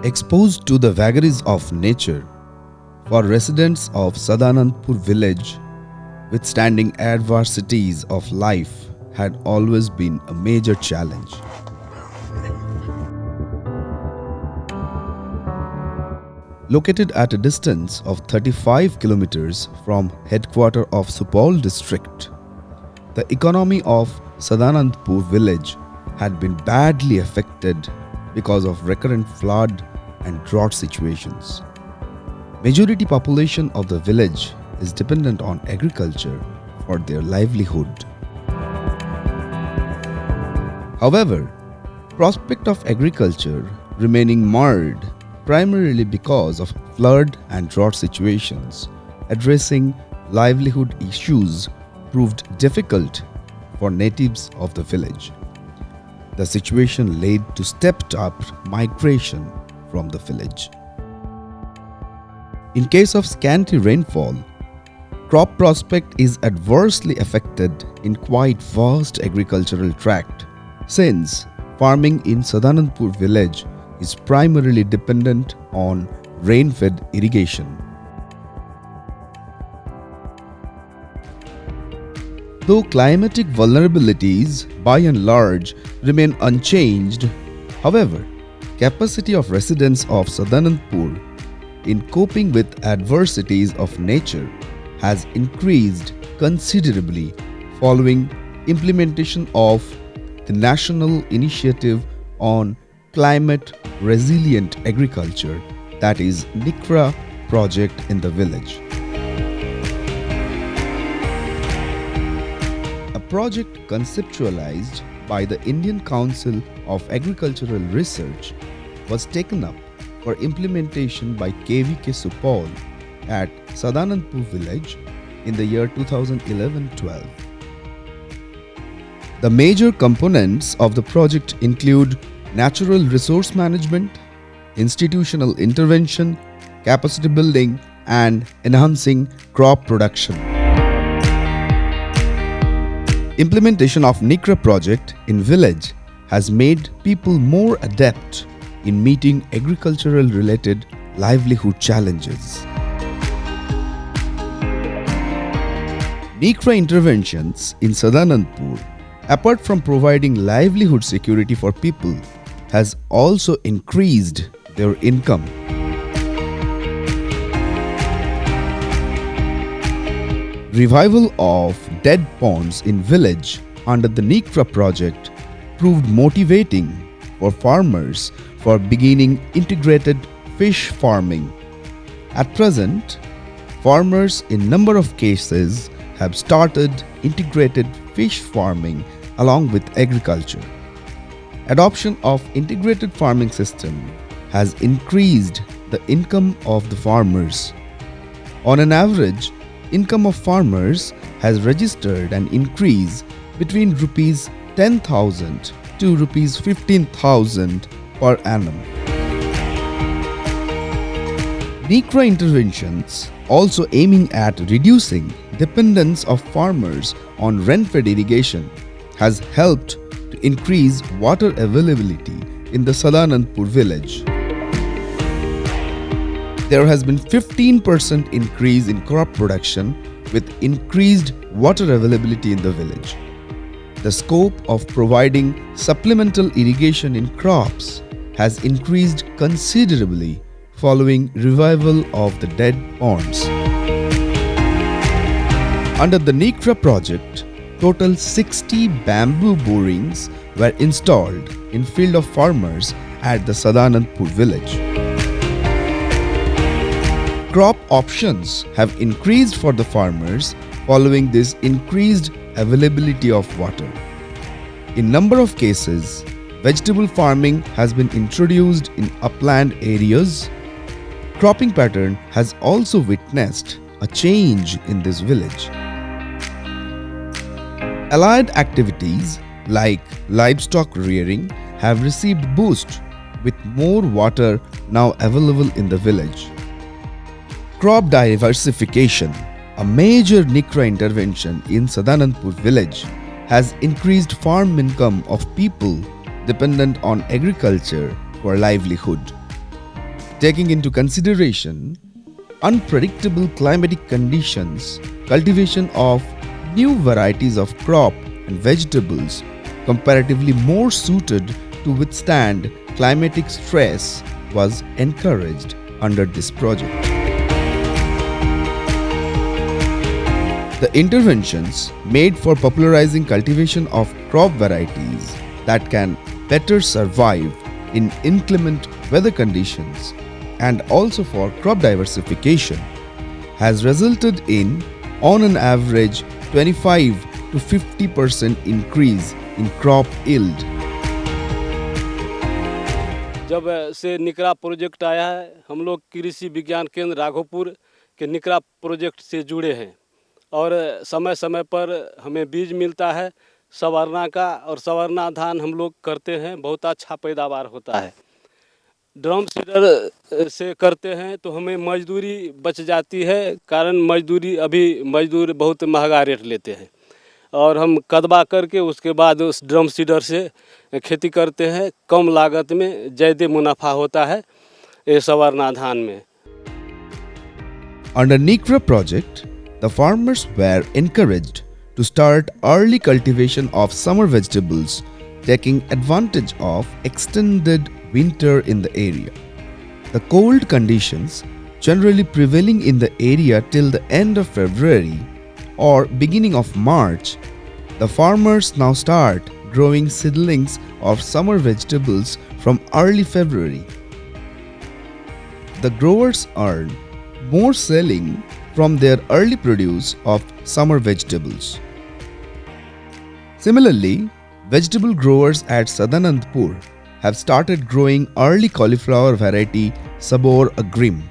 Exposed to the vagaries of nature, for residents of Sadanandpur village, withstanding adversities of life had always been a major challenge. Located at a distance of 35 kilometers from headquarters of Supaul district, the economy of Sadanandpur village had been badly affected because of recurrent flood and drought situations. Majority population of the village is dependent on agriculture for their livelihood. However, prospect of agriculture remaining marred primarily because of flood and drought situations, addressing livelihood issues proved difficult for natives of the village. The situation led to stepped up migration from the village. In case of scanty rainfall, crop prospect is adversely affected in quite vast agricultural tract, since farming in Sadanandpur village is primarily dependent on rain-fed irrigation. Though climatic vulnerabilities by and large remain unchanged, however, capacity of residents of Sadanandpur in coping with adversities of nature has increased considerably following implementation of the National Initiative on Climate Resilient Agriculture, that is NICRA project in the village. A project conceptualized by the Indian Council of Agricultural Research was taken up for implementation by KVK Supaul at Sadanandpur village in the year 2011-12. The major components of the project include natural resource management, institutional intervention, capacity building, and enhancing crop production. Implementation of NICRA project in village has made people more adept in meeting agricultural related livelihood challenges. NICRA interventions in Sadanandpur, apart from providing livelihood security for people, has also increased their income. Revival of dead ponds in village under the NICRA project proved motivating for farmers for beginning integrated fish farming. At present, farmers in number of cases have started integrated fish farming along with agriculture. Adoption of integrated farming system has increased the income of the farmers. On an average, income of farmers has registered an increase between rupees 10,000 to rupees 15,000 per annum. NICRA interventions, also aiming at reducing dependence of farmers on rain-fed irrigation, has helped to increase water availability in the Sadanandpur village. There has been 15% increase in crop production with increased water availability in the village. The scope of providing supplemental irrigation in crops has increased considerably following revival of the dead ponds. Under the NICRA project, total 60 bamboo borings were installed in field of farmers at the Sadanandpur village. Crop options have increased for the farmers following this increased availability of water. In number of cases, vegetable farming has been introduced in upland areas. Cropping pattern has also witnessed a change in this village. Allied activities like livestock rearing have received boost with more water now available in the village. Crop diversification, a major NICRA intervention in Sadanandpur village, has increased farm income of people dependent on agriculture for livelihood. Taking into consideration unpredictable climatic conditions, cultivation of new varieties of crop and vegetables comparatively more suited to withstand climatic stress was encouraged under this project. The interventions made for popularizing cultivation of crop varieties that can better survive in inclement weather conditions and also for crop diversification has resulted in, on an average, 25 to 50% increase in crop yield. जब से निकरा project आया है, हम लोग कृषि विज्ञान केंद्र राघोपुर के निकरा प्रोजेक्ट से जुड़े हैं और समय समय पर हमें बीज मिलता है सवर्णा का, और सवर्णा धान हम लोग करते हैं, बहुत अच्छा पैदावार होता है। ड्रम सीडर से करते हैं तो हमें मजदूरी बच जाती है, कारण मजदूर बहुत महंगा रेट लेते हैं, और हम कदबा करके उसके बाद उस ड्रम सीडर से खेती करते हैं। कम लागत में ज़्यादा मुनाफा होता है ये सवर्णा धान में। Under NICRA project, the farmers were encouraged to start early cultivation of summer vegetables, taking advantage of extended winter in the area. The cold conditions generally prevailing in the area till the end of February or beginning of March, the farmers now start growing seedlings of summer vegetables from early February. The growers earn more selling from their early produce of summer vegetables. Similarly, vegetable growers at Sadanandpur have started growing early cauliflower variety Sabor Agrim.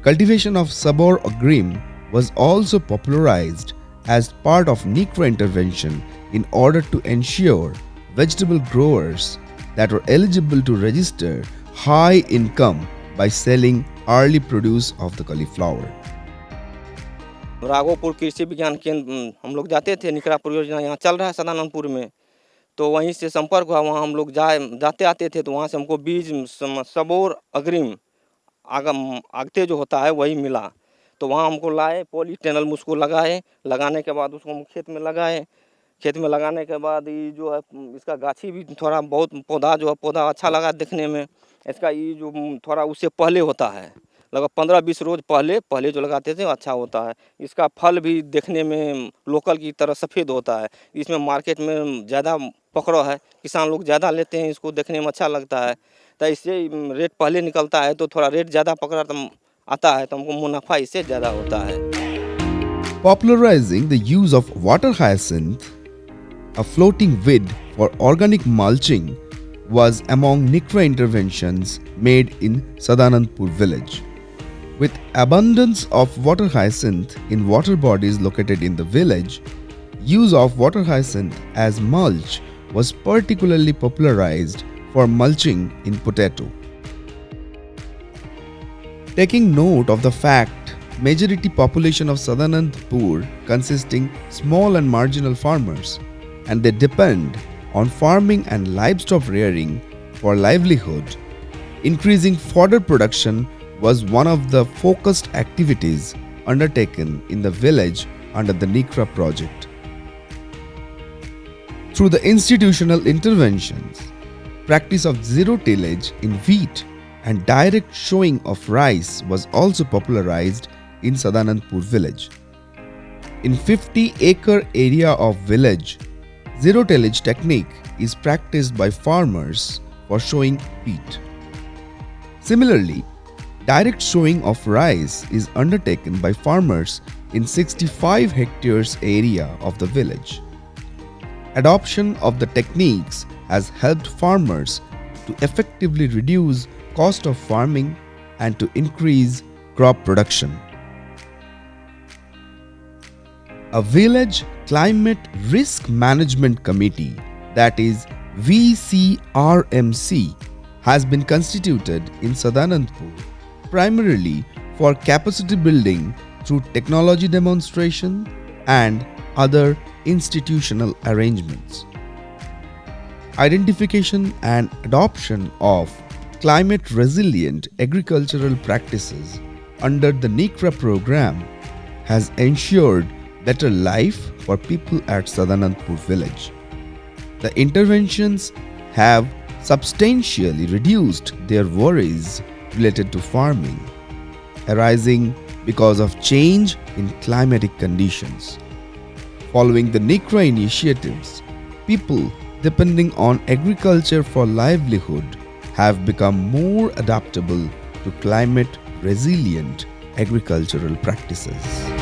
Cultivation of Sabor Agrim was also popularized as part of NICRA intervention in order to ensure vegetable growers that were eligible to register high income by selling early produce of the cauliflower. Raghopur कृषि विज्ञान केंद्र हम लोग जाते थे, निकरा परियोजना यहाँ चल रहा है सदानंदपुर में, तो वहीं से संपर्क हुआ। वहाँ हम लोग जाते आते थे, तो वहाँ से हमको बीज सबोर अग्रिम आगते जो होता है वही मिला। तो वहाँ हमको लाए, पॉलीटेनल उसको लगाने के बाद उसको हम खेत में लगाए। खेत में लगाने के बाद ये जो है इसका गाछी भी थोड़ा बहुत पौधा अच्छा लगा देखने में। इसका ये जो थोड़ा उससे पहले होता है, लगभग 15-20 रोज पहले जो लगाते थे अच्छा होता है। इसका फल भी देखने में लोकल की तरह सफ़ेद होता है। इसमें मार्केट में ज़्यादा पकड़ो है, किसान लोग ज़्यादा लेते हैं, इसको देखने में अच्छा लगता है, तो इससे रेट पहले निकलता है, तो थोड़ा रेट ज़्यादा पकड़ा आता है, तो हमको मुनाफा इससे ज़्यादा होता है। Popularizing the use of water hyacinth, a floating weed for organic mulching, was among NICRA interventions made in Sadanandpur village. With abundance of water hyacinth in water bodies located in the village, use of water hyacinth as mulch was particularly popularized for mulching in potato. Taking note of the fact majority population of Sadanandpur consisting small and marginal farmers, and they depend on farming and livestock rearing for livelihood, increasing fodder production was one of the focused activities undertaken in the village under the NICRA project. Through the institutional interventions, practice of zero tillage in wheat and direct sowing of rice was also popularized in Sadanandpur village. In 50-acre area of village, zero tillage technique is practiced by farmers for sowing wheat. Similarly, direct sowing of rice is undertaken by farmers in 65 hectares area of the village. Adoption of the techniques has helped farmers to effectively reduce cost of farming and to increase crop production. A village climate risk management committee, that is VCRMC, has been constituted in Sadanandpur primarily for capacity building through technology demonstration and other institutional arrangements. Identification and adoption of climate resilient agricultural practices under the NICRA program has ensured better life for people at Sadanandpur village. The interventions have substantially reduced their worries related to farming, arising because of change in climatic conditions. Following the NICRA initiatives, people depending on agriculture for livelihood have become more adaptable to climate resilient agricultural practices.